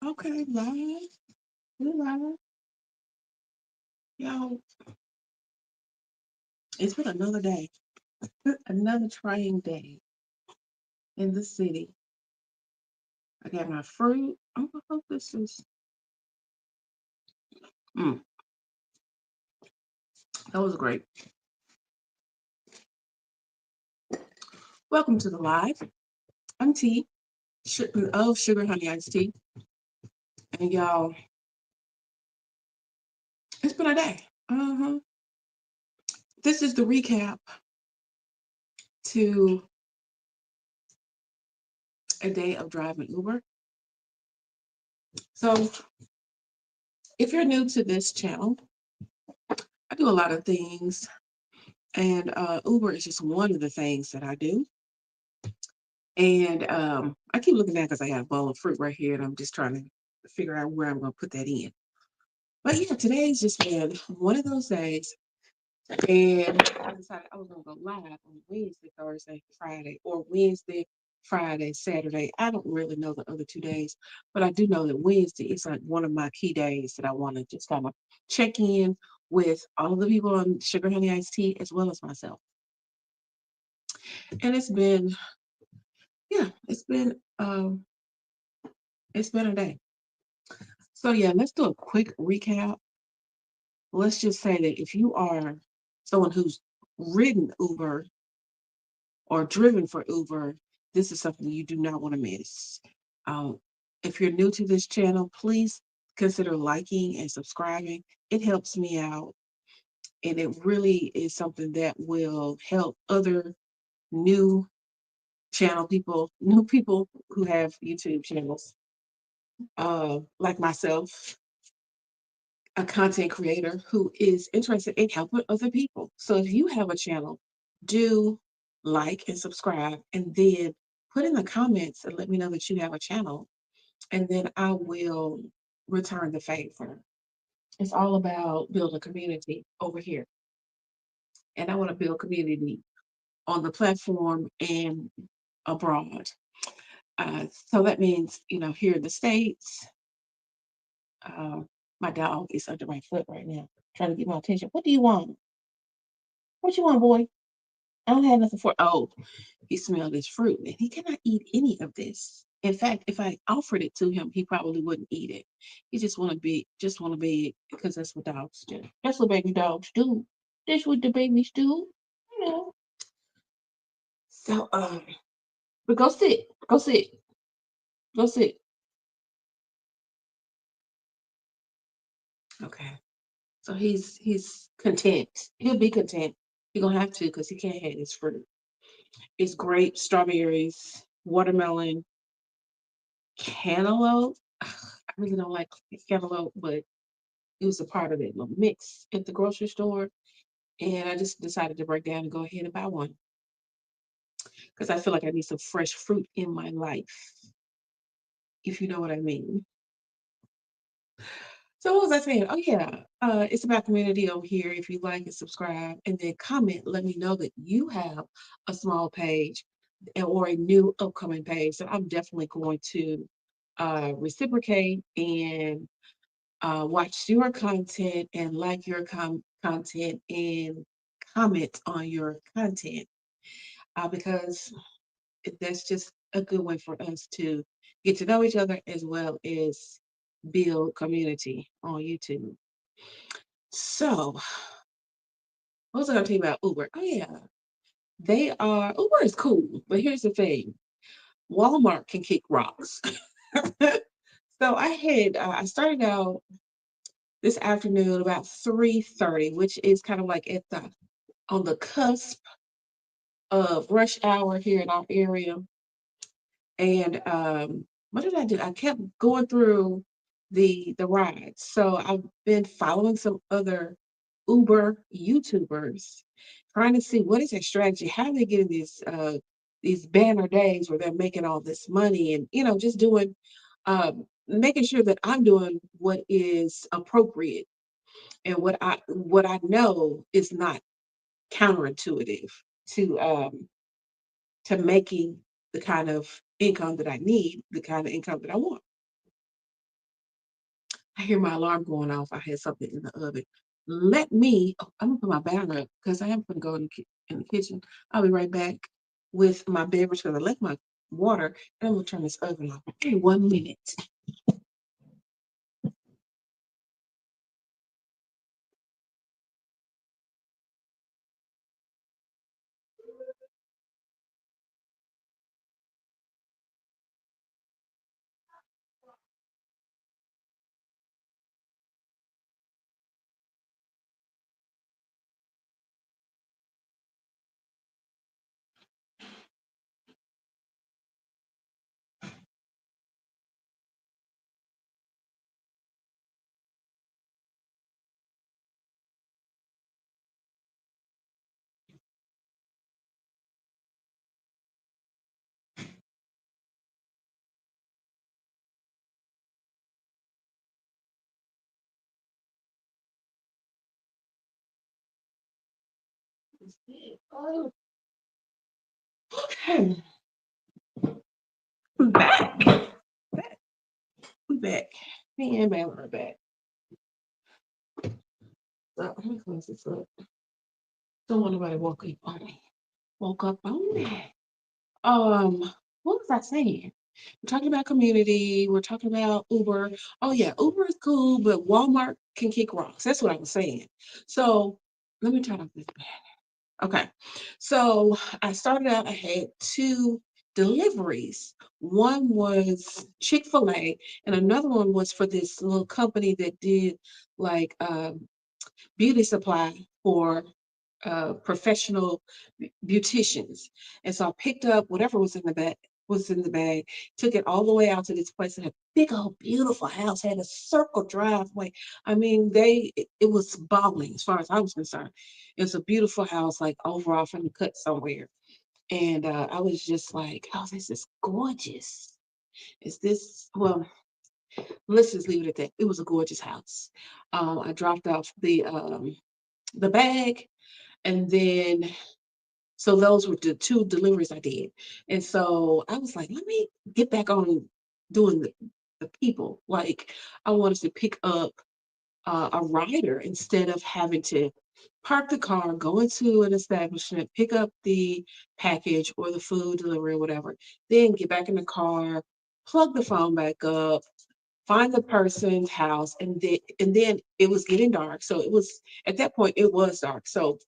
Okay, live. We're live. Y'all, it's been another day, another trying day in the city. I got my fruit. I hope this is. Mm, that was great. Welcome to the live. I'm T of Sugar Honey Iced Tea. And y'all, it's been a day. Uh-huh. This is the recap to a day of driving Uber. So, if you're new to this channel, I do a lot of things, and Uber is just one of the things that I do. And I keep looking at because I got a bowl of fruit right here, and I'm just trying to figure out where I'm going to put that in. But yeah, today's just been one of those days, and I decided I was going to go live on Wednesday, Thursday, Friday, or Wednesday, Friday, Saturday. I don't really know the other 2 days, but I do know that Wednesday is like one of my key days that I want to just kind of check in with all of the people on Sugar Honey Iced Tea as well as myself. And yeah, it's been a day. So yeah, let's do a quick recap. Let's just say that if you are someone who's ridden Uber or driven for Uber, this is something you do not want to miss. Um, if you're new to this channel, please consider liking and subscribing. It helps me out, and it really is something that will help other new new people who have YouTube channels, like myself, a content creator who is interested in helping other people. So if you have a channel, do like and subscribe, and then put in the comments and let me know that you have a channel, and then I will return the favor. It's all about building community over here, and I want to build community on the platform and abroad. So that means, here in the States, uh, my dog is under my foot right now, trying to get my attention. What do you want? What you want, boy? I don't have nothing for. Oh, he smelled his fruit and he cannot eat any of this. In fact, if I offered it to him, he probably wouldn't eat it. He just want to be because that's what dogs do. That's what baby dogs do. That's what the babies do. You know. So but go sit. Go sit. Go sit. Okay. So he's content. He'll be content. He gonna have to because he can't have his fruit. It's grapes, strawberries, watermelon, cantaloupe. I really don't like cantaloupe, but it was a part of it, a mix at the grocery store. And I just decided to break down and go ahead and buy one because I feel like I need some fresh fruit in my life, if you know what I mean. So what was I saying? Oh yeah, it's about community over here. If you like and subscribe, and then comment, let me know that you have a small page or a new upcoming page. So I'm definitely going to reciprocate and watch your content and like your content and comment on your content, because that's just a good way for us to get to know each other as well as build community on YouTube. So, what was I going to tell you about Uber? Oh, yeah. Uber is cool, but here's the thing Walmart can kick rocks. So, I started out this afternoon about 3:30, which is kind of like on the cusp of rush hour here in our area. And what did I do? I kept going through the rides. So I've been following some other Uber YouTubers, trying to see what is their strategy, how are they getting these banner days where they're making all this money, and just doing making sure that I'm doing what is appropriate and what I know is not counterintuitive to making the kind of income that I need, the kind of income that I want. I hear my alarm going off. I had something in the oven. I'm gonna put my banner up because I am gonna go in the kitchen. I'll be right back with my beverage because I left my water and I'm gonna turn this oven off. Okay, 1 minute. Oh, okay, we're back. Back. We back. Me and Bam are back. So let me close this up. Don't want nobody woke up on me. Woke up on me. Um, what was I saying? We're talking about community. We're talking about Uber. Oh yeah, Uber is cool, but Walmart can kick rocks. That's what I was saying. So let me turn off this bad. Okay. So I started out, I had two deliveries. One was Chick-fil-A, and another one was for this little company that did like beauty supply for professional beauticians. And so I picked up whatever was in the bag, took it all the way out to this place that had a big old beautiful house, had a circle driveway. I mean, it was balling as far as I was concerned. It was a beautiful house, like over off in the cut somewhere. And I was just like, oh, this is gorgeous. Is this well, let's just leave it at that. It was a gorgeous house. I dropped off the bag and then so those were the two deliveries I did. And so I was like, let me get back on doing the people. Like I wanted to pick up a rider instead of having to park the car, go into an establishment, pick up the package or the food delivery or whatever, then get back in the car, plug the phone back up, find the person's house, and then it was getting dark. So it was at that point it was dark. So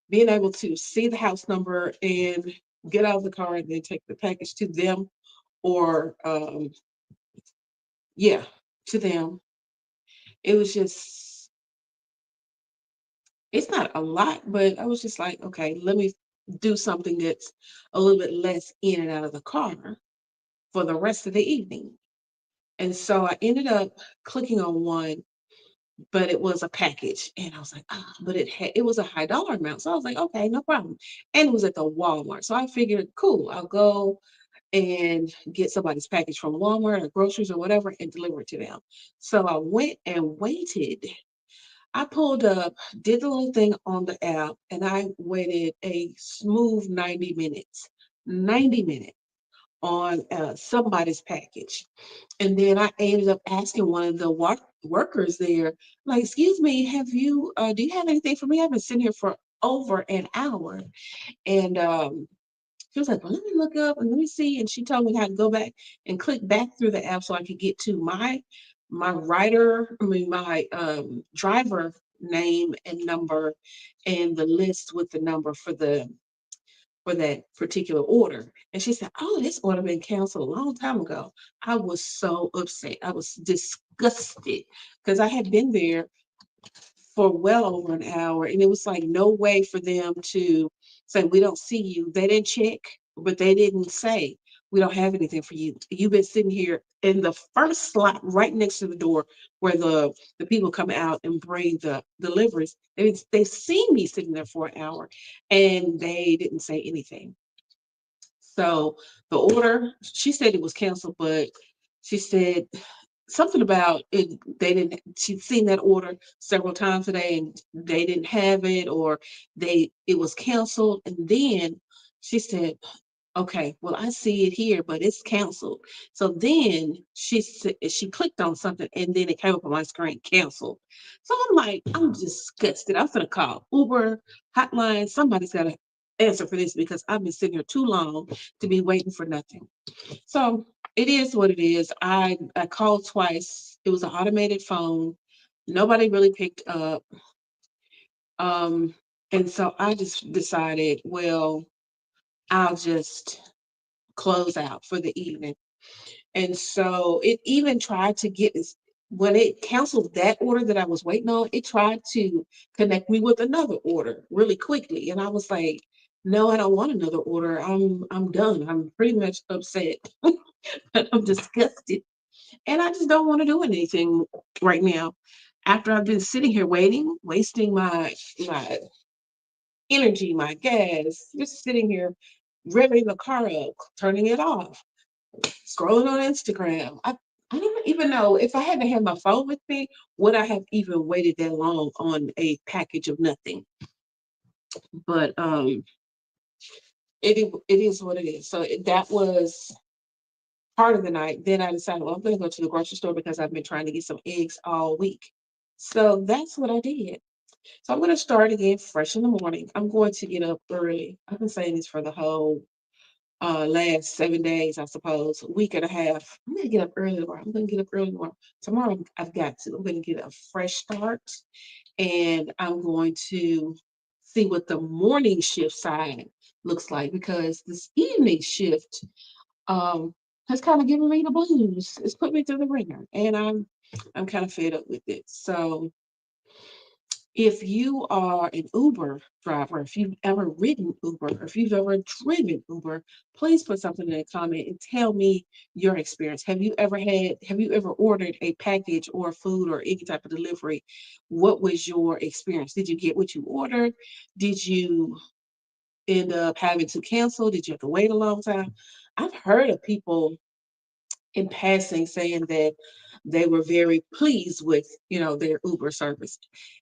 being able to see the house number and get out of the car and then take the package to them or yeah, to them. It was just it's not a lot, but I was just like, okay, let me do something that's a little bit less in and out of the car for the rest of the evening. And so I ended up clicking on one, but it was a package. And I was like, but it was a high dollar amount. So I was like, okay, no problem. And it was at the Walmart. So I figured, cool, I'll go and get somebody's package from Walmart or groceries or whatever and deliver it to them. So I went and waited. I pulled up, did the little thing on the app, and I waited a smooth 90 minutes. 90 minutes on somebody's package. And then I ended up asking one of the workers there, like, excuse me, do you have anything for me? I've been sitting here for over an hour. And she was like, well, let me look up and let me see. And she told me how to go back and click back through the app so I could get to my driver name and number and the list with the number for that particular order. And she said, oh, this order been canceled a long time ago. I was so upset. I was disgusted because I had been there for well over an hour. And it was like no way for them to say, we don't see you. They didn't check, but they didn't say, we don't have anything for you. You've been sitting here in the first slot right next to the door where the people come out and bring the deliveries. They seen me sitting there for an hour and they didn't say anything. So the order, she said it was canceled, but she said something about it they didn't she'd seen that order several times today and they didn't have it or it was canceled and then she said Okay, well, I see it here, but it's canceled. So then she clicked on something and then it came up on my screen, canceled. So I'm like, I'm disgusted. I'm gonna call Uber hotline. Somebody's got to answer for this because I've been sitting here too long to be waiting for nothing. So it is what it is. I called twice. It was an automated phone. Nobody really picked up. Um, and so I just decided, well, I'll just close out for the evening. And so it even tried to get this when it canceled that order that I was waiting on, it tried to connect me with another order really quickly. And I was like, no, I don't want another order. I'm done. I'm pretty much upset. I'm disgusted. And I just don't want to do anything right now. After I've been sitting here waiting, wasting my energy, my gas, just sitting here revving the car up, turning it off, scrolling on Instagram. I don't even know if I hadn't had my phone with me, would I have even waited that long on a package of nothing? But it is what it is. So that was part of the night. Then I decided, well, I'm going to go to the grocery store because I've been trying to get some eggs all week. So that's what I did. So I'm going to start again fresh in the morning. I'm going to get up early. I've been saying this for the whole last 7 days, I suppose, a week and a half. I'm gonna get up early tomorrow. I'm gonna get up early tomorrow. Tomorrow I've got to. I'm gonna get a fresh start and I'm going to see what the morning shift side looks like because this evening shift um has kind of given me the blues. It's put me through the ringer and I'm kind of fed up with it. So if you are an Uber driver, if you've ever ridden Uber, or if you've ever driven Uber, please put something in the comment and tell me your experience. Have you ever ordered a package or food or any type of delivery? What was your experience? Did you get what you ordered? Did you end up having to cancel? Did you have to wait a long time? I've heard of people in passing saying that they were very pleased with their Uber service,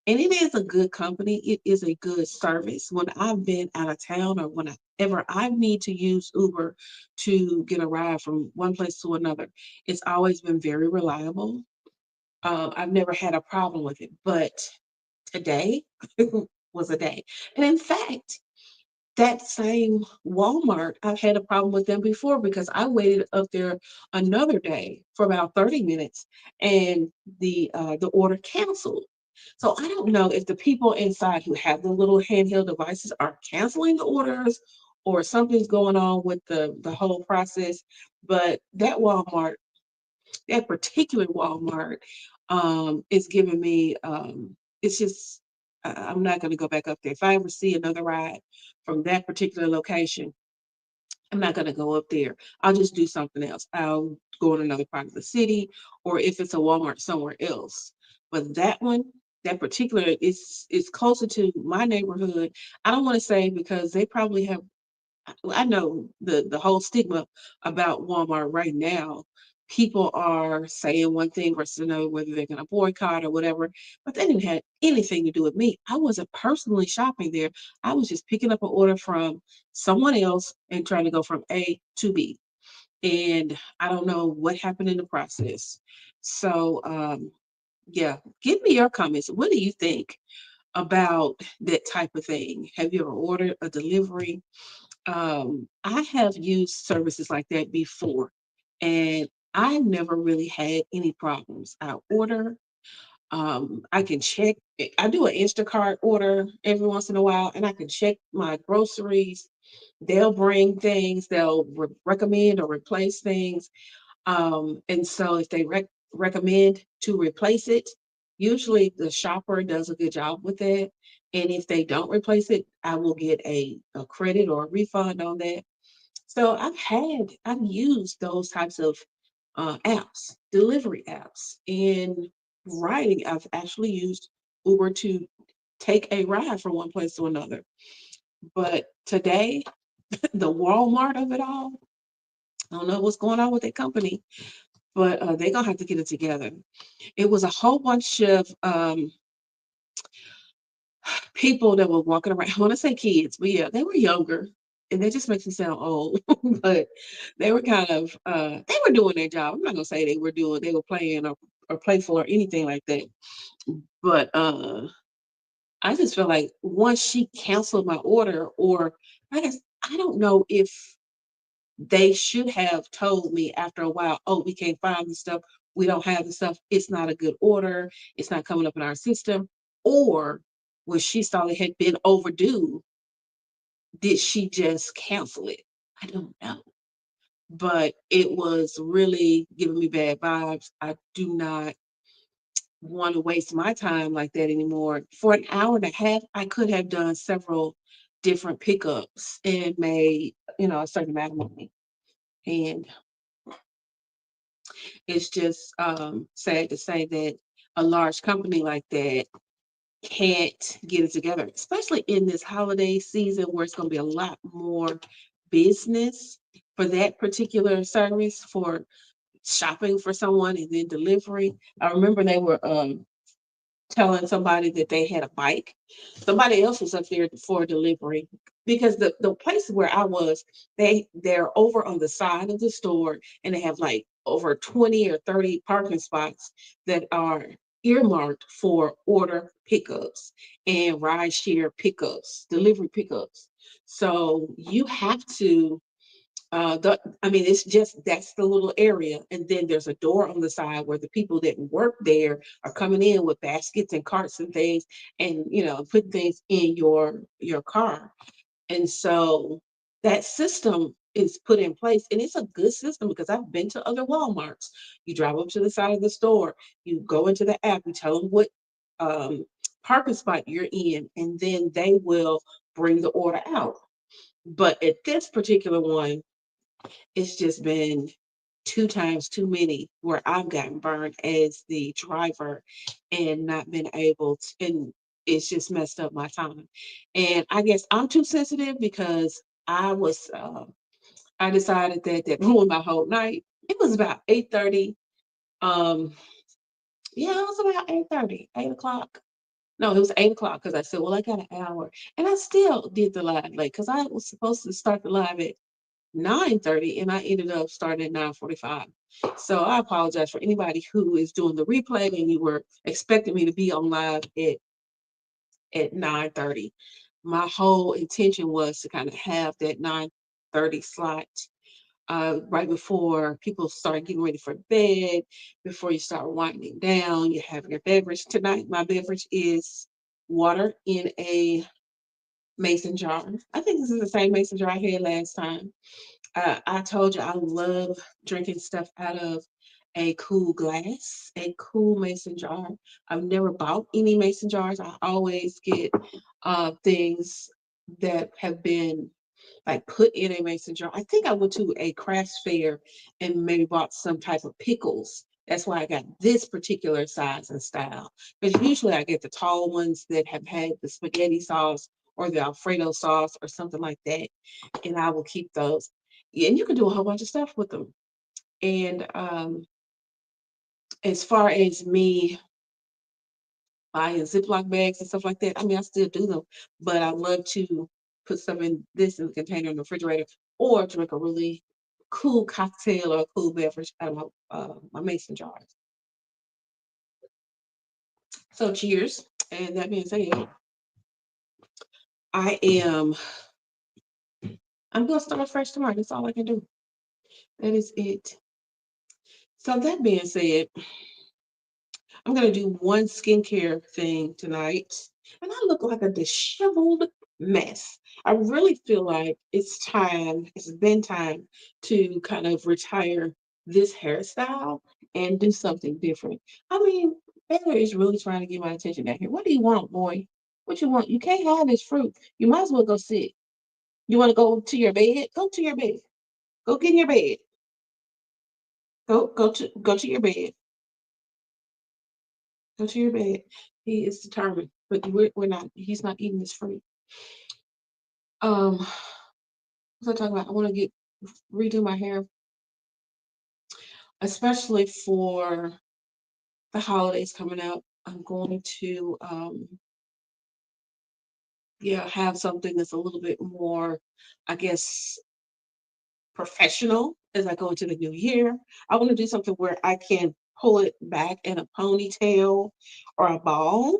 and it is a good company. It is a good service. When I've been out of town or whenever I need to use Uber to get a ride from one place to another, it's always been very reliable. I've never had a problem with it, but today was a day. And in fact, that same Walmart, I've had a problem with them before because I waited up there another day for about 30 minutes and the order canceled. So I don't know if the people inside who have the little handheld devices are canceling the orders or something's going on with the whole process. But that particular Walmart is giving me it's just I'm not going to go back up there. If I ever see another ride from that particular location, I'm not going to go up there. I'll just do something else. I'll go in another part of the city, or if it's a Walmart somewhere else. But that one, that particular, is closer to my neighborhood. I don't want to say because they probably have I know the whole stigma about Walmart right now. People are saying one thing versus another, whether they're going to boycott or whatever, but that didn't have anything to do with me. I wasn't personally shopping there. I was just picking up an order from someone else and trying to go from A to B. And I don't know what happened in the process. So, yeah, give me your comments. What do you think about that type of thing? Have you ever ordered a delivery? I have used services like that before, and I never really had any problems. I order, I can check. I do an Instacart order every once in a while, and I can check my groceries. They'll bring things, they'll recommend or replace things. And so if they recommend to replace it, usually the shopper does a good job with that. And if they don't replace it, I will get a credit or a refund on that. So I've used those types of apps, delivery apps. In writing, I've actually used Uber to take a ride from one place to another. But today, the Walmart of it all, I don't know what's going on with that company, but they're gonna have to get it together. It was a whole bunch of people that were walking around. I want to say kids, but yeah, they were younger. and that just makes me sound old, but they were kind of they were doing their job. I'm not gonna say they were playing or playful or anything like that. But I just feel like once she canceled my order, or I guess I don't know if they should have told me after a while, oh, we can't find the stuff, we don't have the stuff, it's not a good order, it's not coming up in our system. Or when she saw it had been overdue, did she just cancel it? I don't know. But it was really giving me bad vibes. I do not want to waste my time like that anymore. For an hour and a half, I could have done several different pickups and made, a certain amount of money. And it's just sad to say that a large company like that can't get it together, especially in this holiday season where it's going to be a lot more business for that particular service, for shopping for someone and then delivery. I remember they were telling somebody that they had a bike. Somebody else was up there for delivery because the place where I was, they're over on the side of the store, and they have like over 20 or 30 parking spots that are earmarked for order pickups and ride share pickups, delivery pickups. So you have to I mean, it's just that's the little area, and then there's a door on the side where the people that work there are coming in with baskets and carts and things, and putting things in your car. And so that system is put in place, and it's a good system because I've been to other Walmarts. You drive up to the side of the store, you go into the app, you tell them what um, parking spot you're in, and then they will bring the order out. But at this particular one, it's just been two times too many where I've gotten burned as the driver and not been able to, and it's just messed up my time. And I guess I'm too sensitive because I decided that ruined my whole night. It was about 8:30. Um, yeah, it was about 8:30, 8 o'clock. No, it was 8 o'clock because I said, well, I got an hour. And I still did the live late because I was supposed to start the live at 9:30 and I ended up starting at 9:45. So I apologize for anybody who is doing the replay and you were expecting me to be on live at 9:30. My whole intention was to kind of have that 9:30 slot right before people start getting ready for bed, before you start winding down, you have your beverage. Tonight, my beverage is water in a mason jar. I think this is the same mason jar I had last time. I told you I love drinking stuff out of a cool glass, a cool mason jar. I've never bought any mason jars. I always get things that have been like put in a mason jar. I think I went to a crafts fair and maybe bought some type of pickles. That's why I got this particular size and style. Because usually I get the tall ones that have had the spaghetti sauce or the Alfredo sauce or something like that. And I will keep those. Yeah, and you can do a whole bunch of stuff with them. And as far as me buying Ziploc bags and stuff like that, I mean, I still do them, but I love to put some in this in the container in the refrigerator or drink a really cool cocktail or a cool beverage out of my mason jars. So cheers. And that being said, I am I'm gonna start fresh tomorrow. That's all I can do. That is it. So that being said, I'm gonna do one skincare thing tonight, and I look like a disheveled mess. I really feel like it's time, it's been time to kind of retire this hairstyle and do something different. I mean, Baylor is really trying to get my attention down here. What do you want, boy? What you want? You can't have this fruit. You might as well go sit. You want to go to your bed? Go to your bed. Go get in your bed. Go to your bed. Go to your bed. He is determined, but we're not. He's not eating this fruit. What was I talking about? I want to get redo my hair, especially for the holidays coming up. I'm going to yeah, have something that's a little bit more, I guess, professional as I go into the new year. I want to do something where I can pull it back in a ponytail or a ball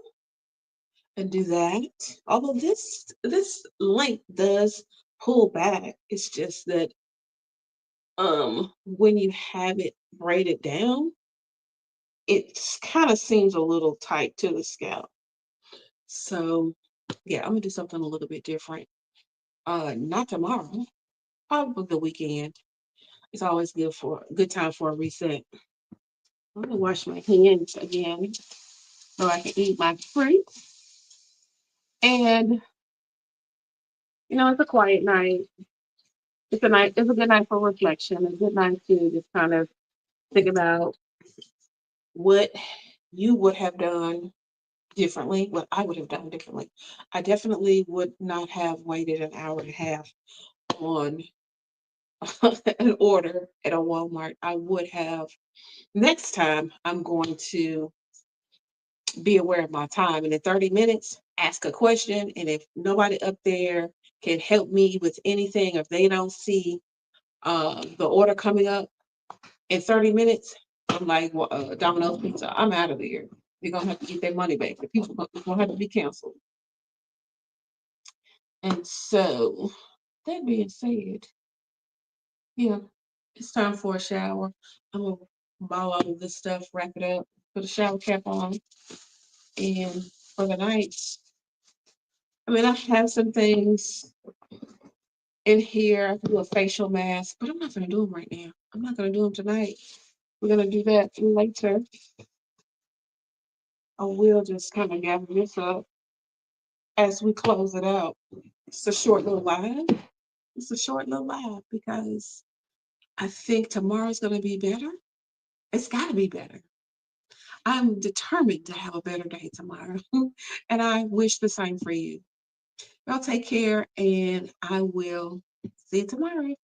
and do that. Although this length does pull back, it's just that when you have it braided down, it kind of seems a little tight to the scalp. So yeah, I'm gonna do something a little bit different. Not tomorrow, probably the weekend. It's always good time for a reset. I'm gonna wash my hands again so I can eat my fruit. And it's a quiet night. It's a good night for reflection, a good night to just kind of think about what you would have done differently, what I would have done differently. I definitely would not have waited an hour and a half on an order at a Walmart. I would have next time I'm going to be aware of my time. And in 30 minutes, ask a question. And if nobody up there can help me with anything, if they don't see the order coming up in 30 minutes, I'm like, well, Domino's Pizza, I'm out of there. They're going to have to get their money back. The people going to have to be canceled. And so, that being said, yeah, it's time for a shower. I'm going to ball all of this stuff, wrap it up, put a shower cap on. And for the night, I mean, I have some things in here. I can do a facial mask, but I'm not going to do them right now. I'm not going to do them tonight. We're going to do that later. I will just kind of gather this up as we close it out. It's a short little live. It's a short little live because I think tomorrow's going to be better. It's got to be better. I'm determined to have a better day tomorrow. And I wish the same for you. Y'all take care, and I will see you tomorrow.